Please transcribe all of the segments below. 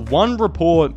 one report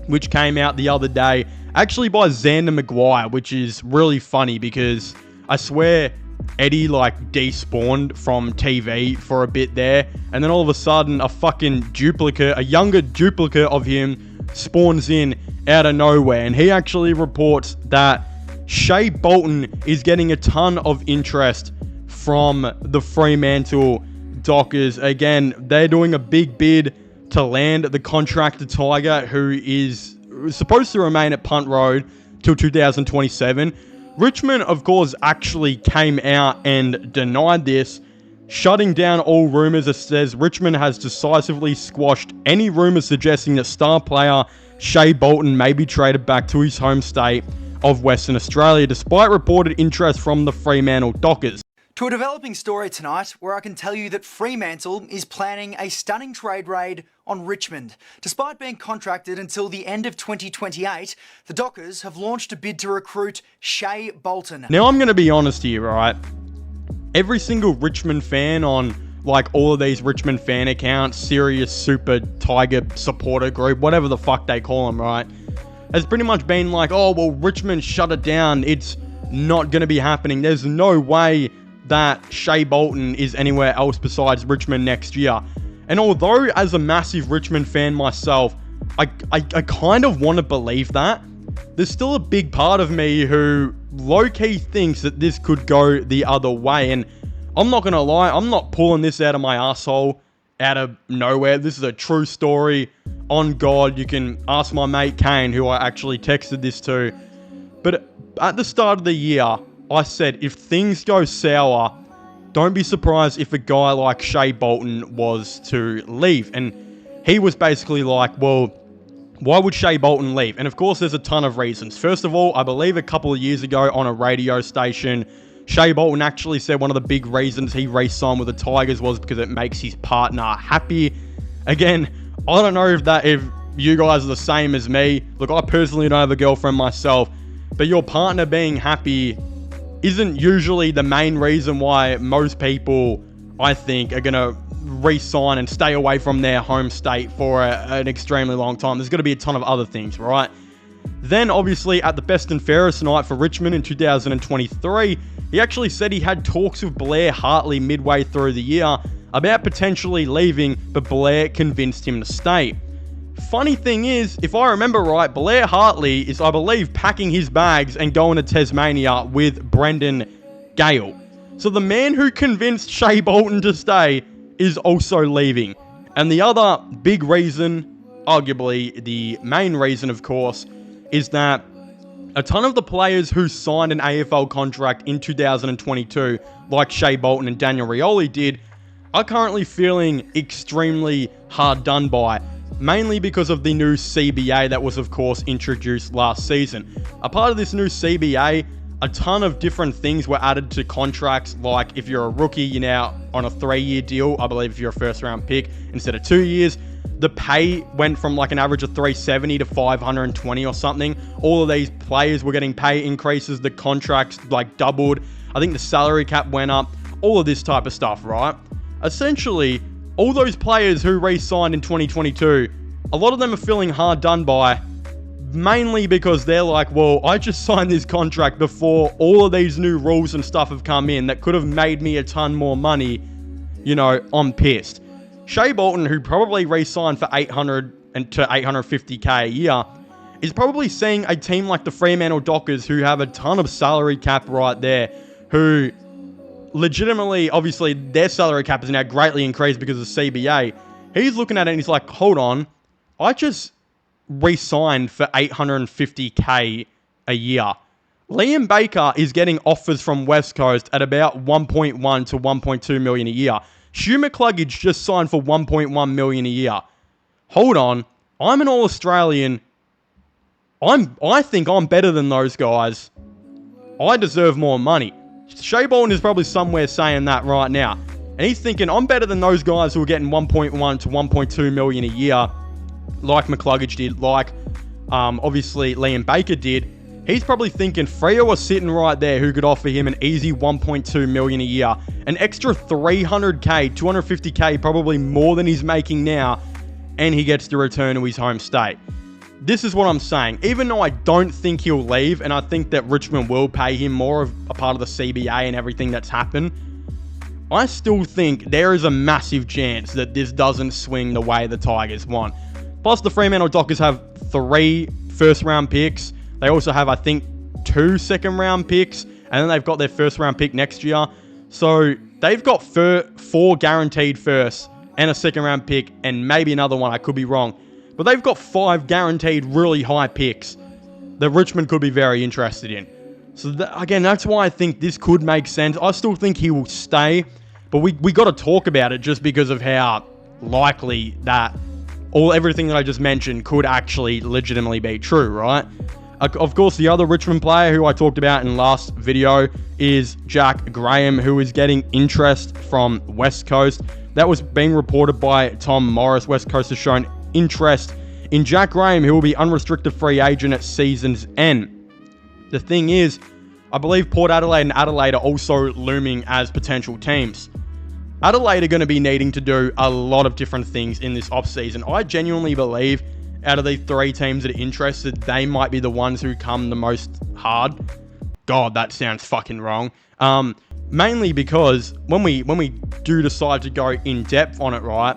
which came out the other day, actually by Xander Maguire, which is really funny because I swear Eddie despawned from TV for a bit there, and then all of a sudden a fucking duplicate, a younger duplicate of him spawns in out of nowhere, and he actually reports that Shea Bolton is getting a ton of interest from the Fremantle Dockers. Again, they're doing a big bid to land the contractor Tiger, who is supposed to remain at Punt Road till 2027. Richmond, of course, actually came out and denied this, shutting down all rumours. It says Richmond has decisively squashed any rumours suggesting that star player Shea Bolton may be traded back to his home state of Western Australia, despite reported interest from the Fremantle Dockers. To a developing story tonight, where I can tell you that Fremantle is planning a stunning trade raid on Richmond. Despite being contracted until the end of 2028, the Dockers have launched a bid to recruit Shea Bolton. Now, I'm going to be honest here, right? Every single Richmond fan on all of these Richmond fan accounts, Serious Super Tiger supporter group, whatever the fuck they call them, right, has pretty much been oh, well, Richmond shut it down. It's not going to be happening. There's no way that Shea Bolton is anywhere else besides Richmond next year. And although as a massive Richmond fan myself, I kind of want to believe that, there's still a big part of me who low-key thinks that this could go the other way. And I'm not going to lie, I'm not pulling this out of my asshole out of nowhere. This is a true story. On God, you can ask my mate Kane, who I actually texted this to. But at the start of the year, I said, if things go sour, don't be surprised if a guy like Shea Bolton was to leave. And he was basically well, why would Shea Bolton leave? And of course, there's a ton of reasons. First of all, I believe a couple of years ago on a radio station, Shea Bolton actually said one of the big reasons he re-signed with the Tigers was because it makes his partner happy. Again, I don't know if you guys are the same as me. Look, I personally don't have a girlfriend myself, but your partner being happy isn't usually the main reason why most people, I think, are going to re-sign and stay away from their home state for an extremely long time. There's going to be a ton of other things, right? Then, obviously, at the best and fairest night for Richmond in 2023, he actually said he had talks with Blair Hartley midway through the year about potentially leaving, but Blair convinced him to stay. Funny thing is, if I remember right, Blair Hartley is, I believe, packing his bags and going to Tasmania with Brendan Gale. So the man who convinced Shea Bolton to stay is also leaving. And the other big reason, arguably the main reason, of course, is that a ton of the players who signed an AFL contract in 2022, like Shea Bolton and Daniel Rioli did, are currently feeling extremely hard done by. Mainly because of the new CBA that was, of course, introduced last season. A part of this new CBA, a ton of different things were added to contracts, like if you're a rookie, you're now on a 3-year deal. I believe if you're a first-round pick, instead of 2 years. The pay went from an average of $370 to $520 or something. All of these players were getting pay increases. The contracts, doubled. I think the salary cap went up. All of this type of stuff, right? Essentially, all those players who re-signed in 2022, a lot of them are feeling hard done by, mainly because they're well, I just signed this contract before all of these new rules and stuff have come in that could have made me a ton more money. I'm pissed. Shea Bolton, who probably re-signed for $800 to $850K a year, is probably seeing a team like the Fremantle Dockers, who have a ton of salary cap right there, who legitimately, obviously, their salary cap is now greatly increased because of CBA. He's looking at it and he's like, hold on, I just re-signed for $850K a year. Liam Baker is getting offers from West Coast at about $1.1 to $1.2 million a year. Hugh McCluggage just signed for $1.1 million a year. Hold on, I'm an All-Australian. I think I'm better than those guys. I deserve more money. Shea Bolton is probably somewhere saying that right now. And he's thinking, I'm better than those guys who are getting $1.1 to $1.2 million a year, like McCluggage did, like obviously Liam Baker did. He's probably thinking Freo are sitting right there who could offer him an easy $1.2 million a year. An extra $300K, $250K, probably more than he's making now. and he gets to return to his home state. This is what I'm saying. Even though I don't think he'll leave, and I think that Richmond will pay him more of a part of the CBA and everything that's happened, I still think there is a massive chance that this doesn't swing the way the Tigers want. Plus, the Fremantle Dockers have 3 first-round picks. They also have, I think, 2 second-round picks, and then they've got their first-round pick next year. So they've got 4 guaranteed firsts and a second-round pick, and maybe another one. I could be wrong. But they've got 5 guaranteed really high picks that Richmond could be very interested in. So, again, that's why I think this could make sense. I still think he will stay, but we got to talk about it just because of how likely that everything that I just mentioned could actually legitimately be true, right? Of course, the other Richmond player who I talked about in last video is Jack Graham, who is getting interest from West Coast. That was being reported by Tom Morris. West Coast has shown interest in Jack Graham, who will be unrestricted free agent at season's end. The thing is, I believe Port Adelaide and Adelaide are also looming as potential teams. Adelaide are going to be needing to do a lot of different things in this offseason. I genuinely believe out of the 3 teams that are interested, they might be the ones who come the most hard. God, that sounds fucking wrong. Mainly because when we do decide to go in depth on it, right,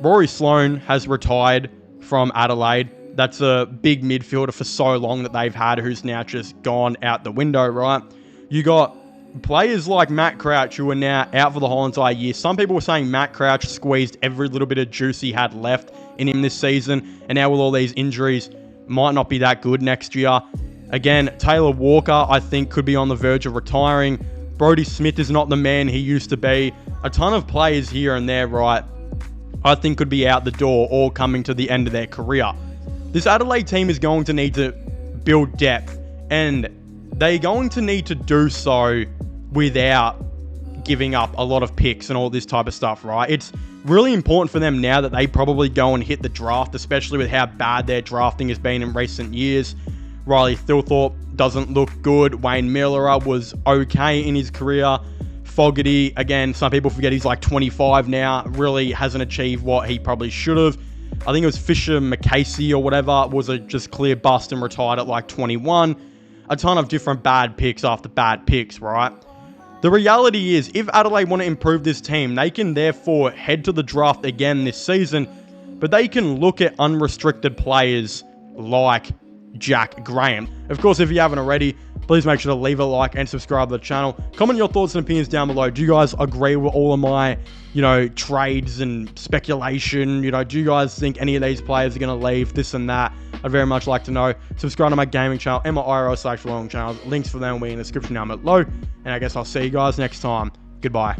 Rory Sloane has retired from Adelaide. That's a big midfielder for so long that they've had, who's now just gone out the window, right? You got players like Matt Crouch, who are now out for the whole entire year. Some people were saying Matt Crouch squeezed every little bit of juice he had left in him this season, and now with all these injuries, might not be that good next year. Again, Taylor Walker, I think, could be on the verge of retiring. Brodie Smith is not the man he used to be. A ton of players here and there, right, I think could be out the door or coming to the end of their career. This Adelaide team is going to need to build depth, and they're going to need to do so without giving up a lot of picks and all this type of stuff, right? It's really important for them now that they probably go and hit the draft, especially with how bad their drafting has been in recent years. Riley Thilthorpe doesn't look good. Wayne Miller was okay in his career. Fogarty, again, some people forget he's like 25 now, really hasn't achieved what he probably should have. I think it was Fisher McCasey or whatever was a just clear bust and retired at like 21. A ton of different bad picks after bad picks, right? The reality is, if Adelaide want to improve this team, they can therefore head to the draft again this season, but they can look at unrestricted players like Jack Graham. Of course, if you haven't already, please make sure to leave a like and subscribe to the channel. Comment your thoughts and opinions down below. Do you guys agree with all of my, trades and speculation? Do you guys think any of these players are going to leave, this and that? I'd very much like to know. Subscribe to my gaming channel and my IRL/vlogging channels. Links for them will be in the description down below. And I guess I'll see you guys next time. Goodbye.